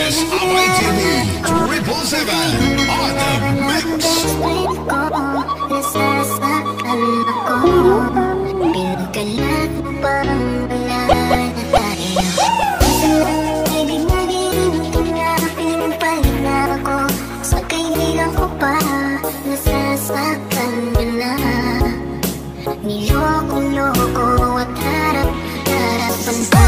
is Abay TV 777 on the mix. Nasasaktan ako, pinagkalat mo parang wala na tayo. Minsan lang ibig naging pinagpalit na ako. Sa kaibigan ko pa, nasasaktan ka na. Niloko-loko at harap-harapan pa.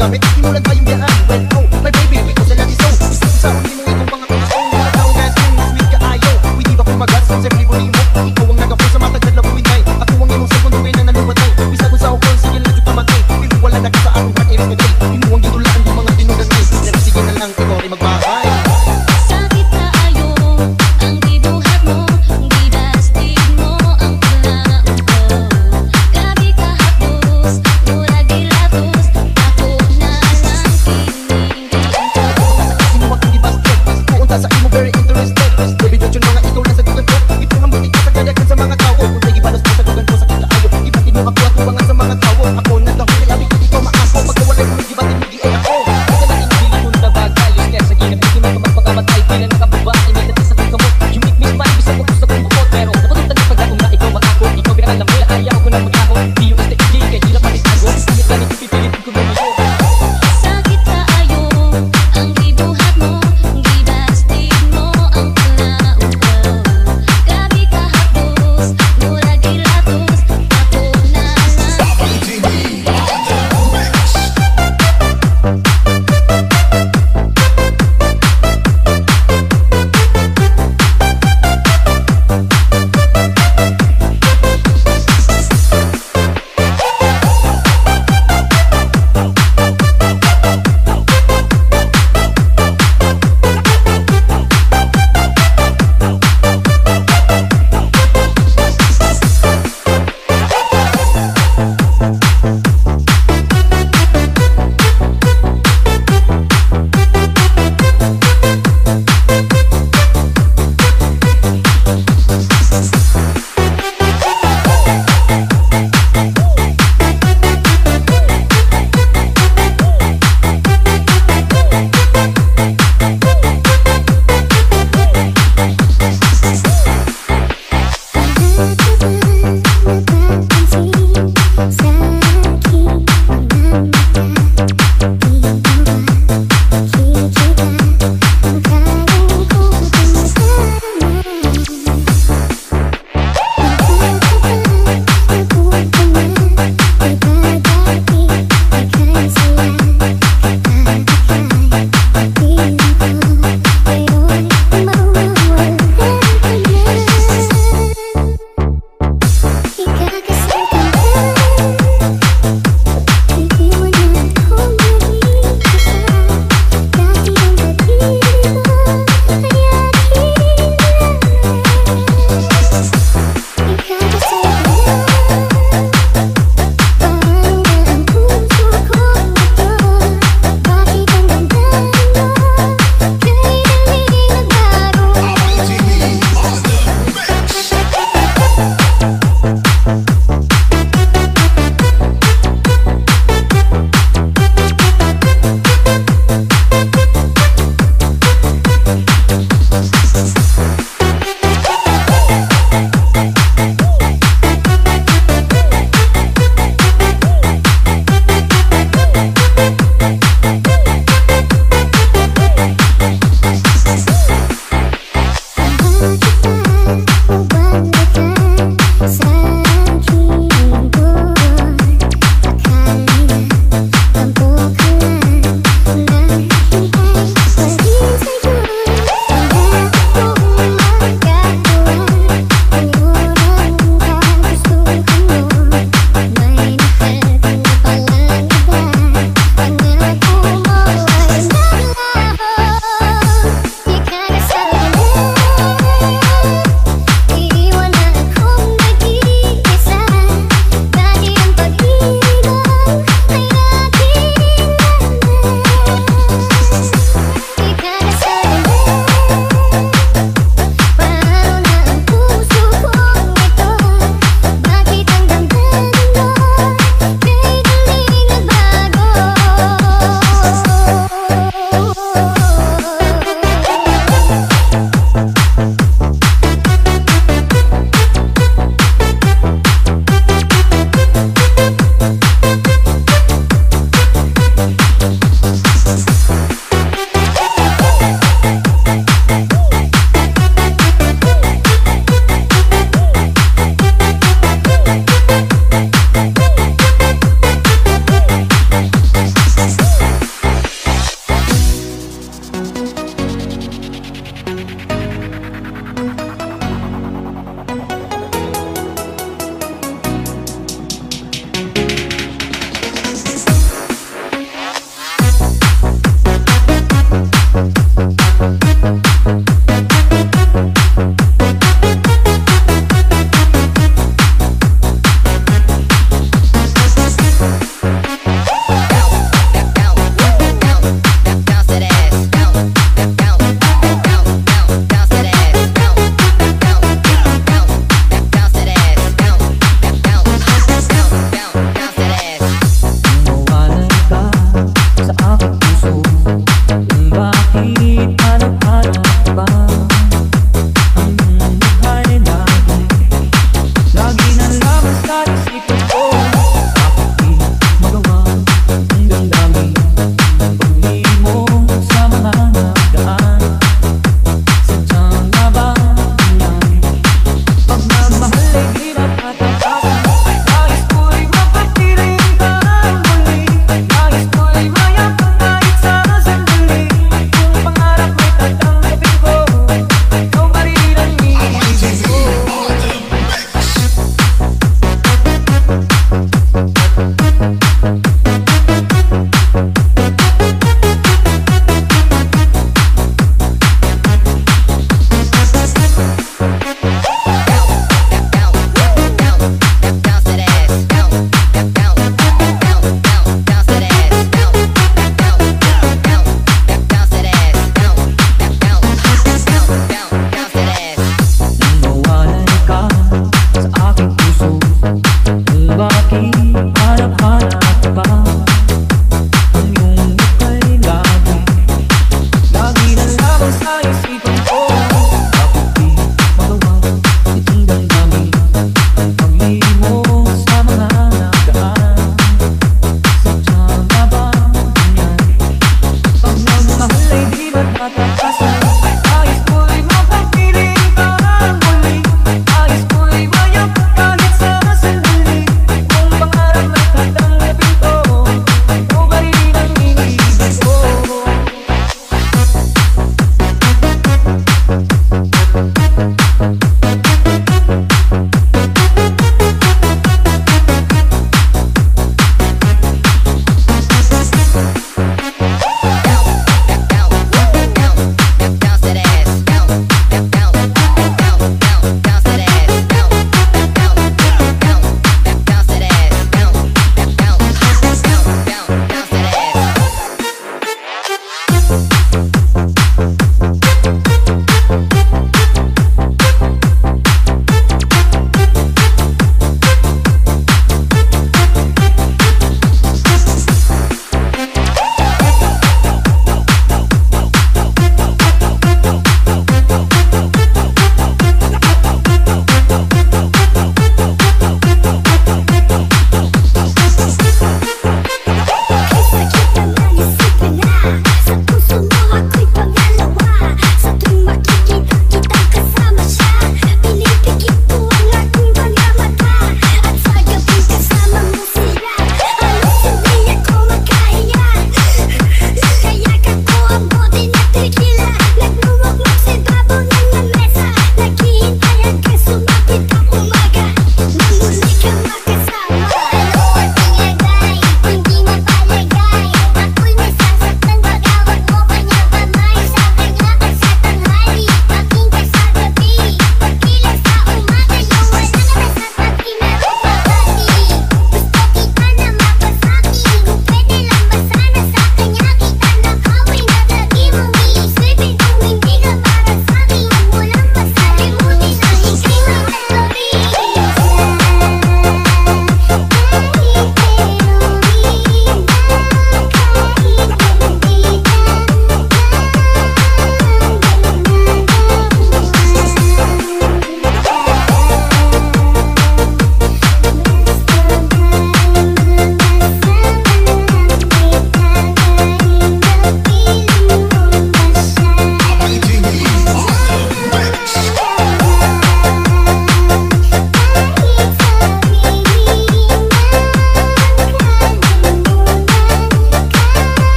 magamit. Imulan pa yung biyaan. Well, oh, my baby, ikaw sa lagi so. Sa uli mo itong mga tao. Matawag din, sweet ka ayaw. Hindi ba kumagas? Siyempre mo mo. Ikaw ang nagapo sa matagad na buwinay. Ako ang imong segundo ngayon na nalumatay. Bisa ko sa ukol, sige lang yung kamatay. Pero wala na ka sa akong heart, iris matay. Inuwang gidulaan yung mga tinunagay. Pero sige na lang, ikaw ay magbahay. Sakit na ayo, ang gibuhat mo, gidastig mo ang pulaon ko. Grabe ka hapdos, mura gilatos, ako na lang kita.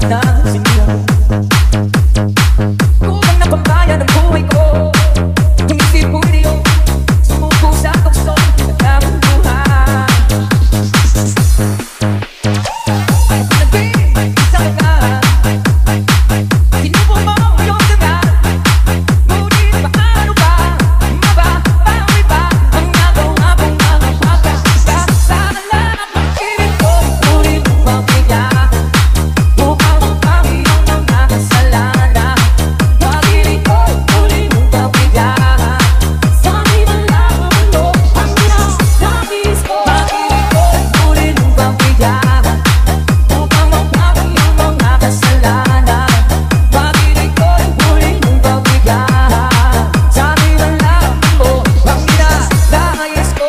Sarap na sinira kulang na pambayan ng buhay ko. Tumisip ko rin sumuko sa tukso ng buhay. Ay pinagin sa ka, sinubo mo yung dagat. Ngunit paano ba mababawi ba ang nagawa kong mga pagkakita? Sana lang makinig ko, ngunit mabigyan. Mukhang kami ang mga kasalanan. Makinig ko, ngunit mabigyan. Sabi na lang ako ang nais ko. Makinig ko, ngunit mabigyan. Mukhang kami ang mga kasalanan. Makinig ko, ngunit mabigyan. Sabi na lang ako ang nais ko.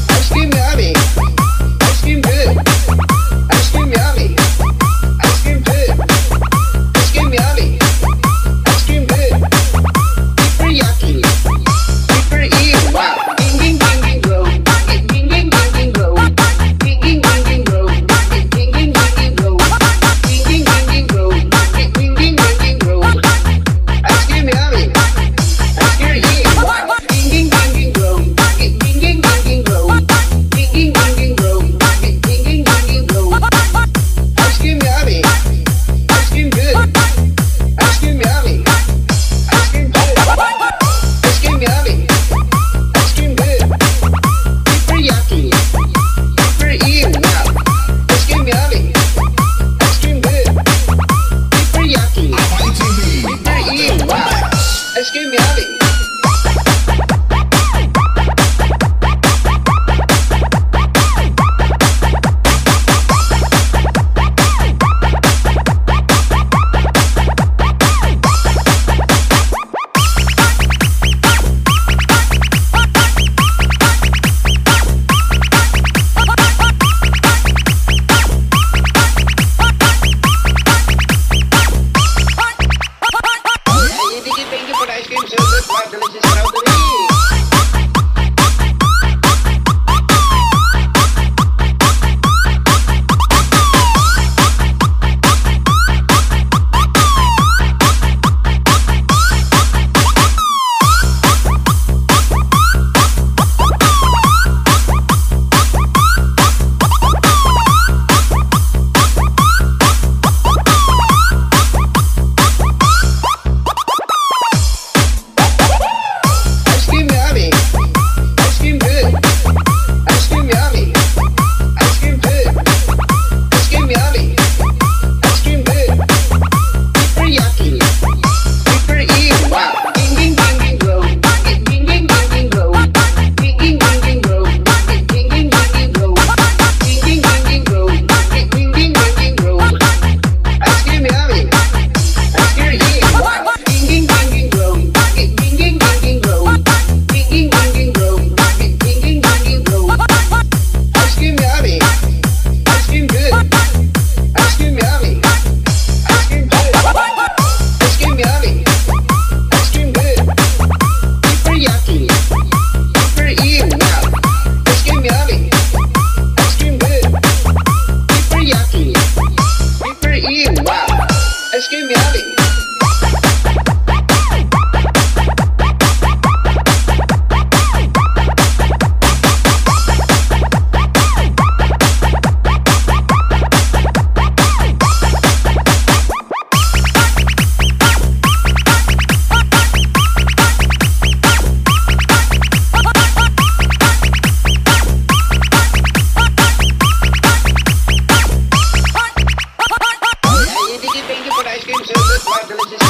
Ice cream yummy. Ice cream good. Ice cream yummy. Ice cream good. Ice cream yummy. Ice cream good. Super yucky. Super ew. Wow. Ding ding ding ding glow. Ding ding ding ding glow. Ding ding ding ding glow. Ding ding ding ding glow. Ding ding ding ding glow. Ding ding ding ding glow. Ice cream yummy. Ice cream ew. Ding ding ding ding glow. Ding ding ding ding glow. Ding ding ding ding glow. Ding ding ding ding glow. Ice cream yummy. Ice cream good. Ice cream yummy. Ice cream good. Ice cream yummy. Ice cream good. Super yucky. Super ew. Wow. Ice cream yummy. Ice cream good. Super yucky. ITV Super ew. Wow. Ice cream yummy. Thank you for the ice cream so good. Wow, delicious strawberry. Ice cream yummy. Ice cream good. Ice cream yummy. Ice cream good. Ice cream yummy. Ice cream good. Super yucky. Super ew. Wow. Ding ding ding ding glow. Ding ding ding ding glow. Ding ding ding ding glow. Ding ding ding ding glow. Ding ding ding ding glow. Ding ding ding ding glow. Ice cream yummy. Ice cream ew. Wow. Ding ding ding ding glow. Ding ding ding ding glow. Ding ding ding ding glow. Ding ding ding ding glow. Ice cream yummy. Ice cream good. Ice cream yummy. Ice cream good. Ice cream yummy. Ice cream good. Super yucky. Super ew. Wow. Ice cream yummy. Ice cream good. Super yucky. Super ew. Wow. Ice cream yummy. Thank you for the ice cream so good. Wow, delicious